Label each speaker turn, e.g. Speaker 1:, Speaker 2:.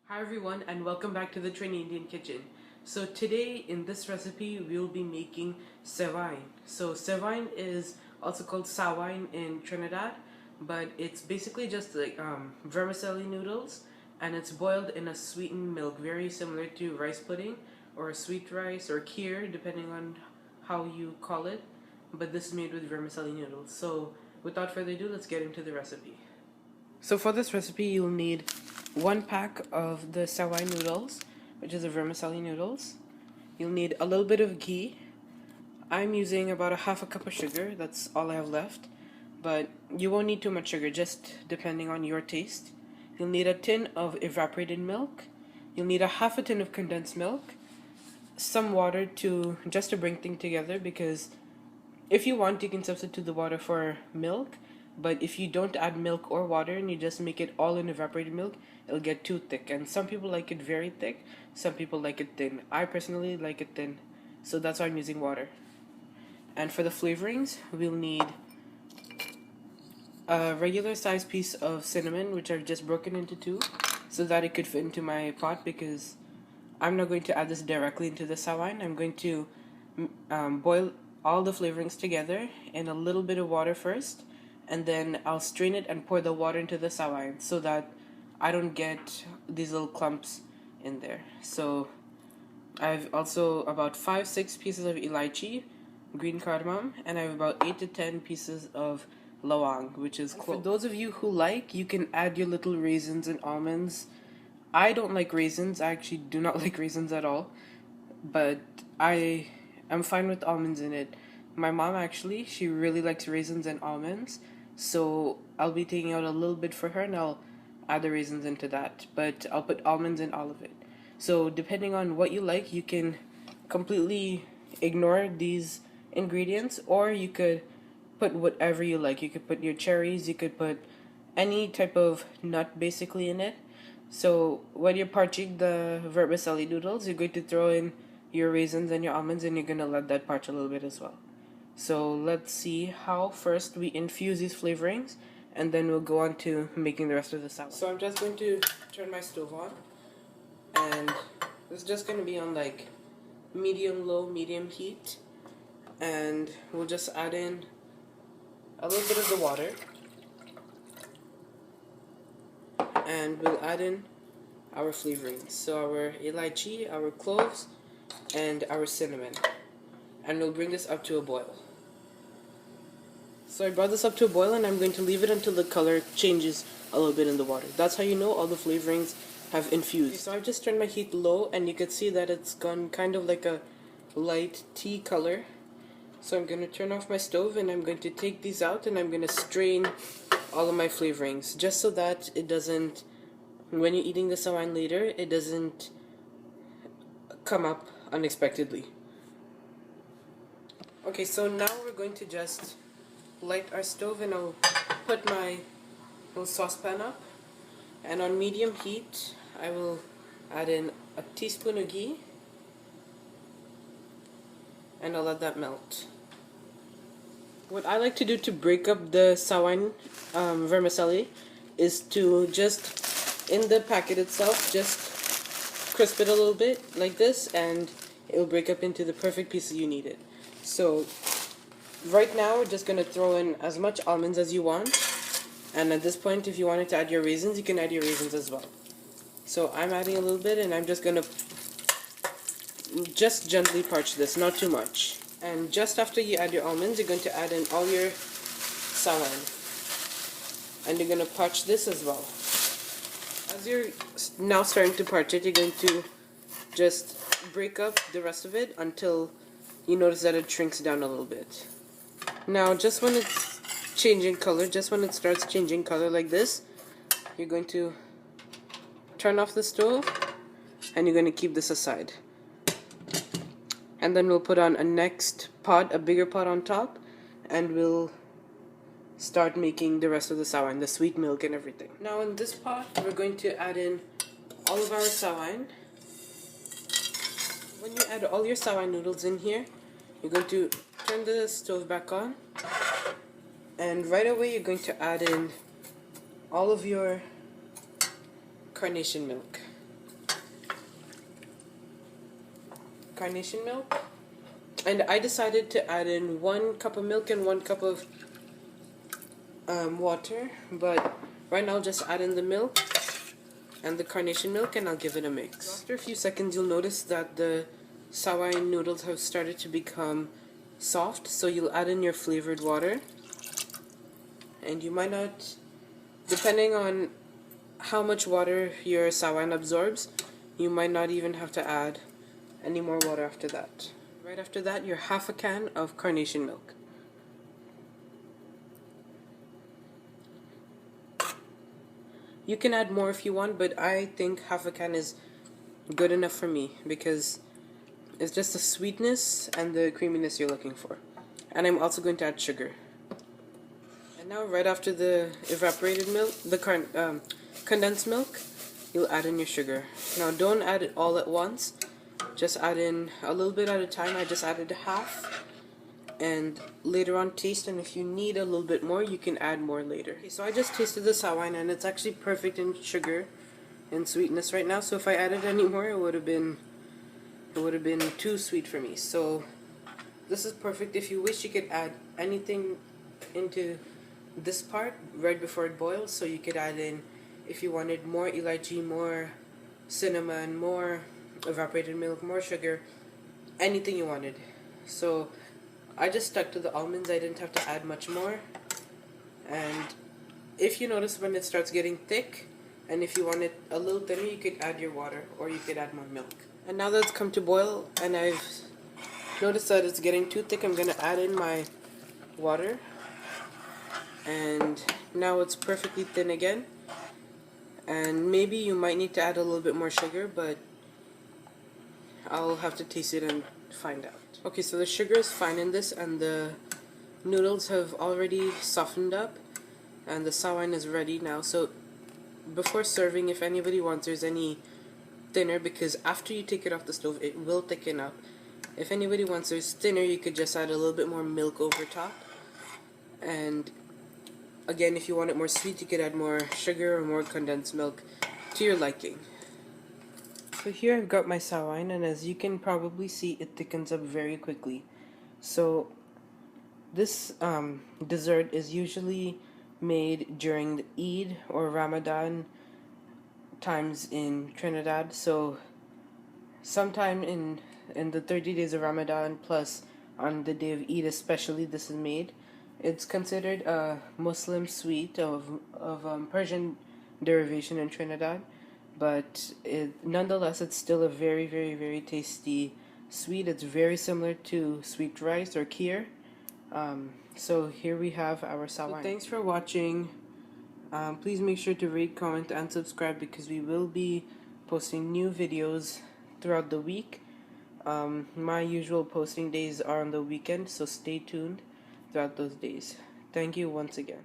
Speaker 1: Hi everyone and welcome back to the Trinidadian kitchen. So today in this recipe we'll be making Sevaiyan. So Sevaiyan is also called Sawine in Trinidad, but it's basically just like vermicelli noodles, and it's boiled in a sweetened milk, very similar to rice pudding or sweet rice or kheer depending on how you call it, but this is made with vermicelli noodles. So without further ado, let's get into the recipe. So for this recipe, you'll need 1 pack of the Sawine noodles, which is the vermicelli noodles. You'll need a little bit of ghee. I'm using about a half a cup of sugar. That's all I have left. But you won't need too much sugar, just depending on your taste. You'll need a tin of evaporated milk. You'll need a half a tin of condensed milk. Some water just to bring things together, because if you want, you can substitute the water for milk, but if you don't add milk or water and you just make it all in evaporated milk, it'll get too thick. And some people like it very thick, some people like it thin. I personally like it thin, so that's why I'm using water. And for the flavorings, we'll need a regular sized piece of cinnamon, which I've just broken into two so that it could fit into my pot, because I'm not going to add this directly into the sawine. I'm going to boil all the flavorings together in a little bit of water first, and then I'll strain it and pour the water into the sawine so that I don't get these little clumps in there. So I've also about 5-6 pieces of Elychee, green cardamom, and I have about 8 to 10 pieces of Lawang, which is cloves. For those of you who like, you can add your little raisins and almonds. I don't like raisins. I actually do not like raisins at all, but I'm fine with almonds in it. My mom actually, she really likes raisins and almonds, so I'll be taking out a little bit for her and I'll add the raisins into that, but I'll put almonds in all of it. So depending on what you like, you can completely ignore these ingredients, or you could put whatever you like. You could put your cherries, you could put any type of nut basically in it. So when you're parching the vermicelli noodles, you're going to throw in your raisins and your almonds, and you're going to let that parch a little bit as well. So let's see how first we infuse these flavorings, and then we'll go on to making the rest of the salad. So I'm just going to turn my stove on, and it's just going to be on like medium heat, and we'll just add in a little bit of the water, and we'll add in our flavorings. So our Elychee, our cloves, and our cinnamon, and we'll bring this up to a boil. So I brought this up to a boil, and I'm going to leave it until the color changes a little bit in the water. That's how you know all the flavorings have infused. Okay, so I've just turned my heat low, and you can see that it's gone kind of like a light tea color. So I'm going to turn off my stove, and I'm going to take these out, and I'm going to strain all of my flavorings, just so that it doesn't, when you're eating the sawine later, it doesn't come up unexpectedly. Okay, so now we're going to just light our stove, and I'll put my little saucepan up, and on medium heat I will add in a teaspoon of ghee, and I'll let that melt. What I like to do to break up the sawine vermicelli is to just, in the packet itself, just crisp it a little bit like this, and it will break up into the perfect pieces you need it. So right now we're just going to throw in as much almonds as you want, and at this point, if you wanted to add your raisins, you can add your raisins as well. So I'm adding a little bit, and I'm just going to just gently parch this, not too much. And just after you add your almonds, you're going to add in all your sawine, and you're going to parch this as well. As you're now starting to parch it, you're going to just break up the rest of it until you notice that it shrinks down a little bit. Now, just when it's changing color, just when it starts changing color like this, you're going to turn off the stove, and you're going to keep this aside. And then we'll put on a next pot, a bigger pot on top, and we'll start making the rest of the sawine, the sweet milk and everything. Now in this pot, we're going to add in all of our sawine. When you add all your sawine noodles in here, you're going to turn the stove back on, and right away you're going to add in all of your carnation milk. carnation milk. And I decided to add in 1 cup of milk and 1 cup of water. But right now I'll just add in the milk and the carnation milk and I'll give it a mix. After a few seconds you'll notice that the Sawine noodles have started to become soft. So you'll add in your flavored water. And you might not, depending on how much water your Sawine absorbs, you might not even have to add any more water after that. Right after that, your half a can of carnation milk. You can add more if you want, but I think half a can is good enough for me because it's just the sweetness and the creaminess you're looking for. And I'm also going to add sugar. And now, right after the evaporated milk, the condensed milk, you'll add in your sugar. Now, don't add it all at once. Just add in a little bit at a time. I just added half. And later on taste, and if you need a little bit more, you can add more later. Okay, so I just tasted the Sawine and it's actually perfect in sugar and sweetness right now. So if I added any more, it would have been too sweet for me. So this is perfect. If you wish, you could add anything into this part right before it boils. So you could add in, if you wanted more Elychee, more cinnamon, more evaporated milk, more sugar, anything you wanted. So I just stuck to the almonds. I didn't have to add much more. And if you notice when it starts getting thick, and if you want it a little thinner, you could add your water or you could add more milk. And now that it's come to boil and I've noticed that it's getting too thick, I'm going to add in my water. And now it's perfectly thin again. And maybe you might need to add a little bit more sugar, but I'll have to taste it and find out. Okay, so the sugar is fine in this, and the noodles have already softened up, and the Sawine is ready now. So before serving, if anybody wants, there's any thinner, because after you take it off the stove, it will thicken up. If anybody wants there's thinner, you could just add a little bit more milk over top. And again, if you want it more sweet, you could add more sugar or more condensed milk to your liking. So here I've got my Sawine, and as you can probably see, it thickens up very quickly. So this dessert is usually made during the Eid or Ramadan times in Trinidad. So sometime in the 30 days of Ramadan, plus on the day of Eid especially, this is made. It's considered a Muslim sweet of Persian derivation in Trinidad, but nonetheless it's still a very, very, very tasty sweet. It's very similar to sweet rice or kheer. So here we have our Sawine. So thanks for watching. Please make sure to rate, comment, and subscribe because we will be posting new videos throughout the week. My usual posting days are on the weekend, so stay tuned throughout those days. Thank you once again.